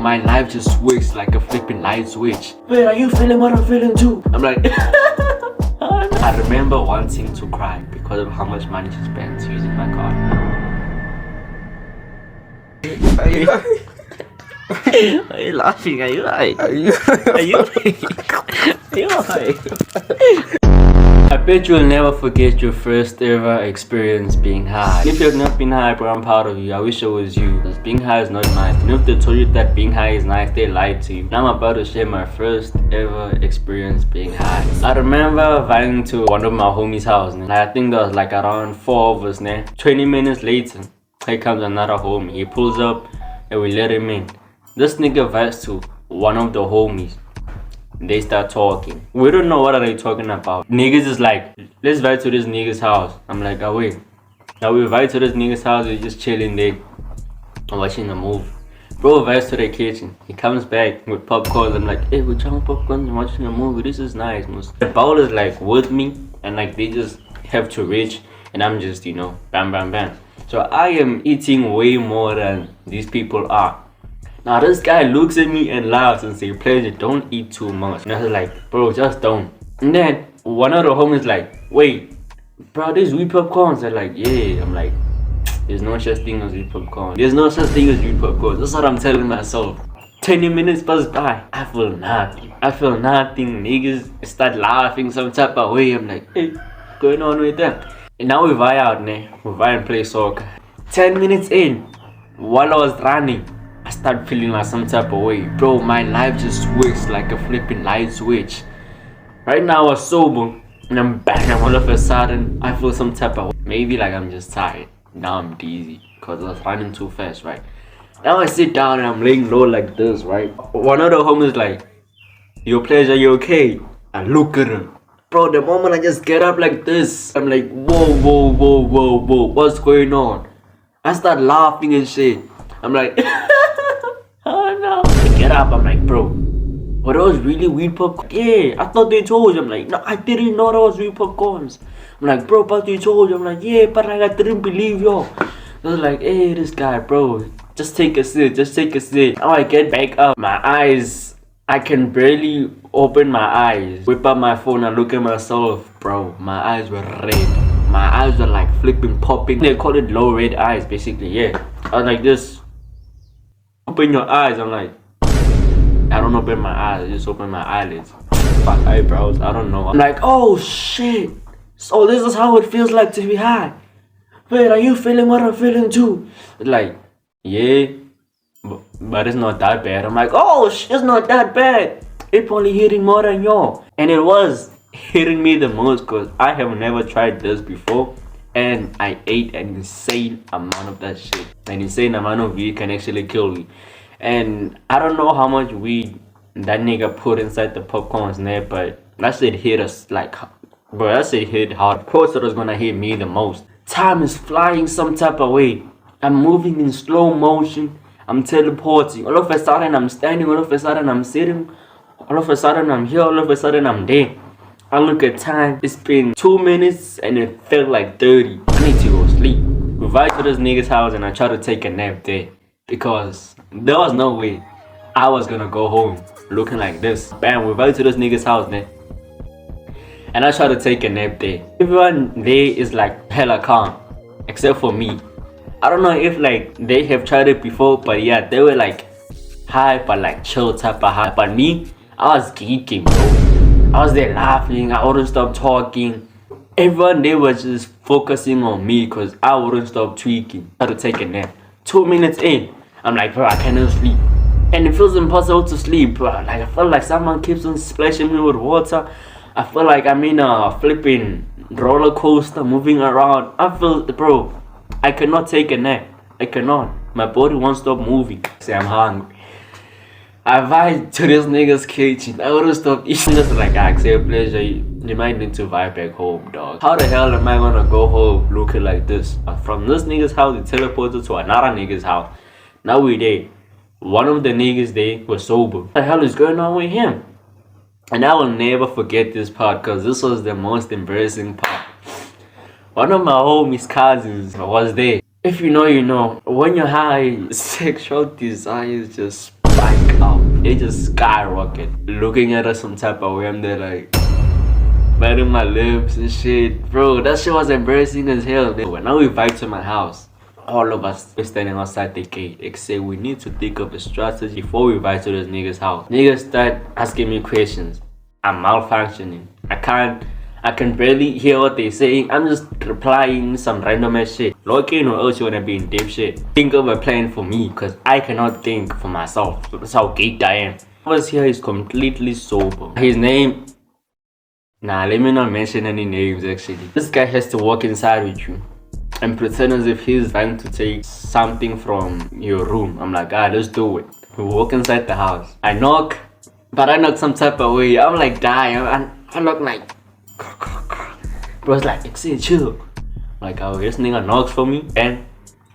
my life just works like a flipping light switch. Wait, are you feeling what I'm feeling too? I'm like, I remember wanting to cry because of how much money she spent using my card. Are you Are you laughing? Are you right? Are you right? I bet you'll never forget your first ever experience being high. If you've not been high, bro, I'm proud of you. I wish it was you. Because being high is not nice. And if they told you that being high is nice, they lied to you. Now I'm about to share my first ever experience being high. I remember vibing to one of my homies' house. And I think there was like around 4 of us. 20 minutes later, here comes another homie. He pulls up and we let him in. This nigga vibes to one of the homies. They start talking. We don't know what are they talking about. Niggas is like, let's vibe to this nigga's house. I'm like, oh wait. Now we vibe to this nigga's house. We're just chilling there, watching a movie. Bro vibes to the kitchen. He comes back with popcorn. I'm like, hey, we're trying popcorn and watching a movie. This is nice. The bowl is like with me, and like they just have to reach, and I'm just, you know, bam, bam, bam. So I am eating way more than these people are. Now this guy looks at me and laughs and says, pleasure, don't eat too much. And I was like, bro, just don't. And then one of the homies like, wait, bro, there's wheat popcorns. They're like, yeah. I'm like, there's no such thing as wheat popcorn. There's no such thing as wheat popcorn. That's what I'm telling myself. 20 minutes pass by. I feel nothing. Niggas start laughing some type of way. I'm like, hey, what's going on with them? And now we vibe out, we vibe and play soccer. 10 minutes in, while I was running, I start feeling like some type of way. Bro, my life just works like a flipping light switch. Right now I was sober and I'm back, and all of a sudden I feel some type of way. Maybe like I'm just tired. Now I'm dizzy because I was running too fast, right? Now I sit down and I'm laying low like this, right? One of the homies like, your pleasure, you okay? I look at him. Bro, the moment I just get up like this, I'm like, whoa, what's going on? I start laughing and shit. I'm like, oh no. I get up, I'm like, bro, what was really weed popcorn? Yeah, I thought they told you. I'm like, no, I didn't know that was weed popcorns. I'm like, bro, but they told you. I'm like, yeah, but like, I didn't believe y'all. I was like, hey, this guy, bro, just take a sip. Now I get back up, my eyes, I can barely open my eyes. Whip up my phone and look at myself, bro. My eyes were red. My eyes were like flipping, popping. They call it low red eyes, basically, yeah. I was like this. Open your eyes. I'm like, I don't open my eyes, I just open my eyelids. Fuck eyebrows, I don't know. I'm like, oh shit. So this is how it feels like to be high. Wait, are you feeling what I'm feeling too? Like, yeah, but it's not that bad. I'm like, oh shit, it's not that bad. It's only hitting more than y'all. And it was hitting me the most because I have never tried this before. And I ate an insane amount of that shit. An insane amount of weed can actually kill you. And I don't know how much weed that nigga put inside the popcorns there, but that shit hit us like, bro, that shit hit hard. Of course it was gonna hit me the most. Time is flying some type of way. I'm moving in slow motion. I'm teleporting. All of a sudden I'm standing, all of a sudden I'm sitting, all of a sudden I'm here, all of a sudden I'm there. I look at time, it's been 2 minutes and it felt like 30. I need to go sleep. We vibe to this nigga's house and I try to take a nap there. Because there was no way I was gonna go home looking like this. Bam, we vibe to this nigga's house there. And I try to take a nap there. Everyone there is like hella calm. Except for me. I don't know if like they have tried it before, but yeah, they were like high but like chill type of high. But me, I was geeking, bro. I was there laughing, I wouldn't stop talking. Everyone there was just focusing on me because I wouldn't stop tweaking. I had to take a nap. 2 minutes in, I'm like, bro, I cannot sleep. And it feels impossible to sleep, bro. Like, I feel like someone keeps on splashing me with water. I feel like I'm in a flipping roller coaster moving around. I feel, bro, I cannot take a nap. I cannot. My body won't stop moving. Say I'm hungry. I vibe to this nigga's kitchen. I wouldn't stop eating. Just like, I accept pleasure. You might need to vibe back home, dog. How the hell am I gonna go home looking like this? From this nigga's house, it teleported to another nigga's house. Now we there. One of the niggas there was sober. What the hell is going on with him? And I will never forget this part because this was the most embarrassing part. One of my homies' cousins was there. If you know, you know. When you're high, sexual desires just spike up. They just skyrocket. Looking at us some type of way. I'm there like biting my lips and shit. Bro, that shit was embarrassing as hell. When I invite to my house, all of us were standing outside the gate. They say we need to think of a strategy before we invite to this nigga's house. Niggas start asking me questions. I'm malfunctioning. I can barely hear what they're saying. I'm just replying some random ass shit. Looking or else you wanna be in deep shit. Think of a plan for me, cause I cannot think for myself. That's how geeked I am. Was here is completely sober. His name, nah, let me not mention any names actually. This guy has to walk inside with you and pretend as if he's trying to take something from your room. I'm like, let's do it. We walk inside the house. I knock, but I knock some type of way. I'm like, dying. I knock like, bro's like, chill. I'm like, oh, this nigga knocks for me. And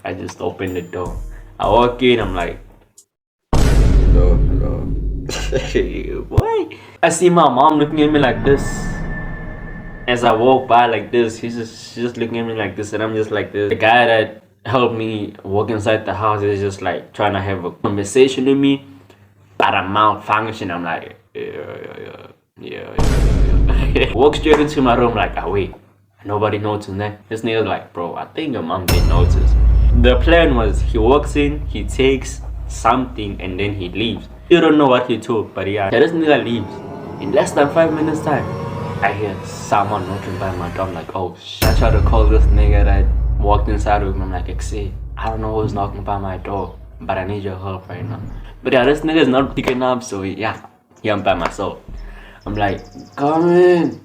I just open the door. I walk in, I'm like, hello. Boy. I see my mom looking at me like this. As I walk by like this, she's just looking at me like this, and I'm just like this. The guy that helped me walk inside the house is just like trying to have a conversation with me, but I'm malfunctioning. I'm like, yeah. Walk straight into my room like, wait, nobody noticed that. This nigga's like, bro, I think your mom did notice. The plan was he walks in, he takes something, and then he leaves. You don't know what he took, but yeah, this nigga leaves. In less than 5 minutes time, I hear someone knocking by my door. I'm like, oh shit. I try to call this nigga that walked inside with me. I'm like, I don't know who's knocking by my door, but I need your help right now. But yeah, this nigga's not picking up, so yeah, I'm by myself. I'm like, come in.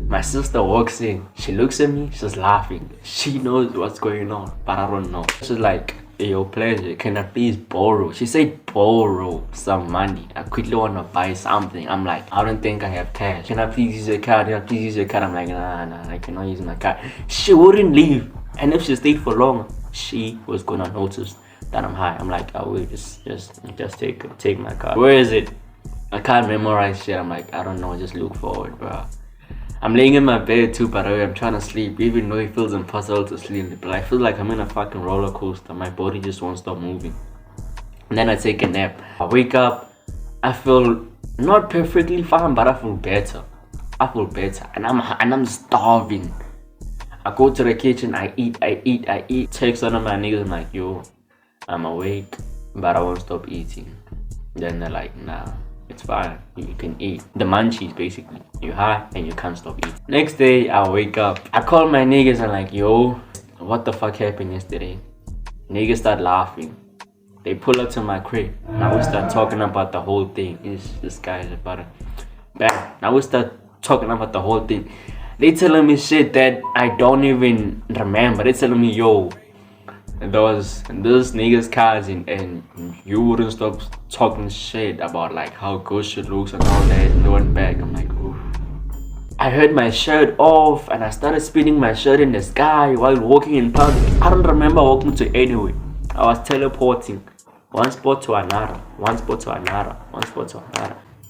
My sister walks in. She looks at me, she's laughing. She knows what's going on, but I don't know. She's like, your pleasure, can I please borrow? She said borrow some money. I quickly want to buy something. I'm like, I don't think I have cash. Can I please use your card? I'm like, nah, I cannot use my card. She wouldn't leave. And if she stayed for long, she was gonna notice that I'm high. I'm like, I will just take my card. Where is it? I can't memorize shit. I'm like, I don't know, just look forward, bro. I'm laying in my bed too, by the way. I'm trying to sleep, even though it feels impossible to sleep. But I feel like I'm in a fucking roller coaster. My body just won't stop moving. And then I take a nap. I wake up. I feel not perfectly fine, but I feel better. And I'm starving. I go to the kitchen. I eat. Text one of my niggas. I'm like, yo, I'm awake, but I won't stop eating. Then they're like, nah, it's fine, you can eat. The munchies, basically. You're high and you can't stop eating. Next day, I wake up. I call my niggas and like, yo, what the fuck happened yesterday? Niggas start laughing. They pull up to my crib. Now we start talking about the whole thing. This guy is about to bang. Now we start talking about the whole thing. They telling me shit that I don't even remember. They telling me, yo, those niggas cars and you wouldn't stop talking shit about like how good shit looks and all that. And went back. I'm like, oof. I heard my shirt off and I started spinning my shirt in the sky while walking in public. I don't remember walking to anywhere. I was teleporting one spot to another.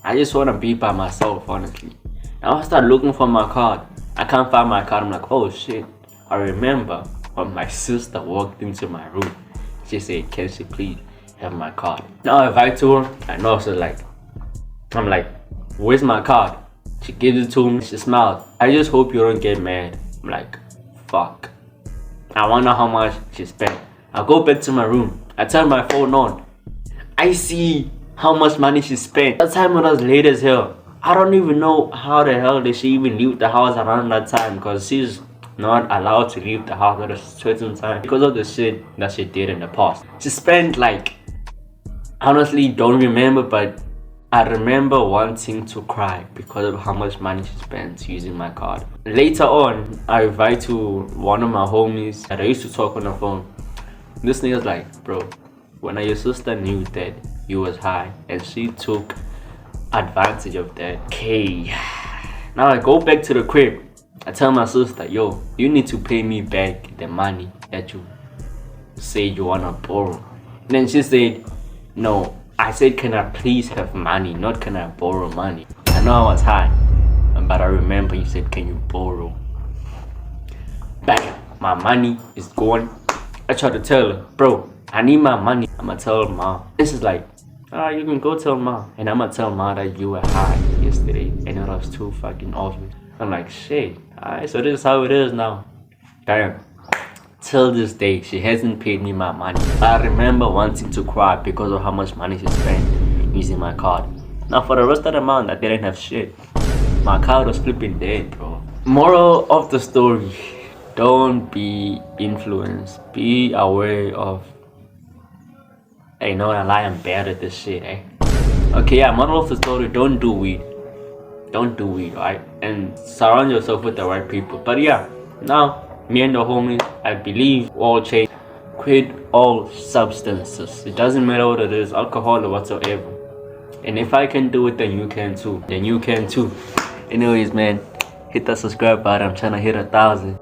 I just want to be by myself, honestly. Now I start looking for my card. I can't find my card. I'm like, oh shit. I remember when my sister walked into my room. She said, can she please have my card? Now I invite to her. I know she's like, I'm like, where's my card? She gives it to me. She smiled. I just hope you don't get mad. I'm like, fuck. I wonder how much she spent. I go back to my room. I turn my phone on. I see how much money she spent. That time it was late as hell. I don't even know how the hell did she even leave the house around that time, because she's not allowed to leave the house at a certain time because of the shit that she did in the past. She spent like, honestly don't remember, but I remember wanting to cry because of how much money she spent using my card. Later on, I invite to one of my homies that I used to talk on the phone. This nigga's like, bro, when your sister knew that you was high and she took advantage of that. Okay, now I go back to the crib. I tell my sister, yo, you need to pay me back the money that you say you wanna borrow. Then she said, no. I said, can I please have money, not can I borrow money? I know I was high, but I remember you said, can you borrow? Bang, my money is gone. I tried to tell her, bro, I need my money. I'ma tell mom. This is like, alright, you can go tell mom. And I'ma tell mom that you were high yesterday and it was too fucking obvious. I'm like, shit. Alright, so this is how it is now. Damn. Till this day, she hasn't paid me my money. I remember wanting to cry because of how much money she spent using my card. Now for the rest of the month, I didn't have shit. My card was flipping dead, bro. Moral of the story: don't be influenced. Be aware of. Hey, no, I lie. I'm bad at this shit, eh? Okay, yeah. Moral of the story: don't do weed. Don't do weed, right? And surround yourself with the right people. But yeah, now me and the homies, I believe, all change. Quit all substances. It doesn't matter what it is, alcohol or whatsoever. And if I can do it, then you can too. Then you can too. Anyways, man, hit that subscribe button. I'm trying to hit 1,000.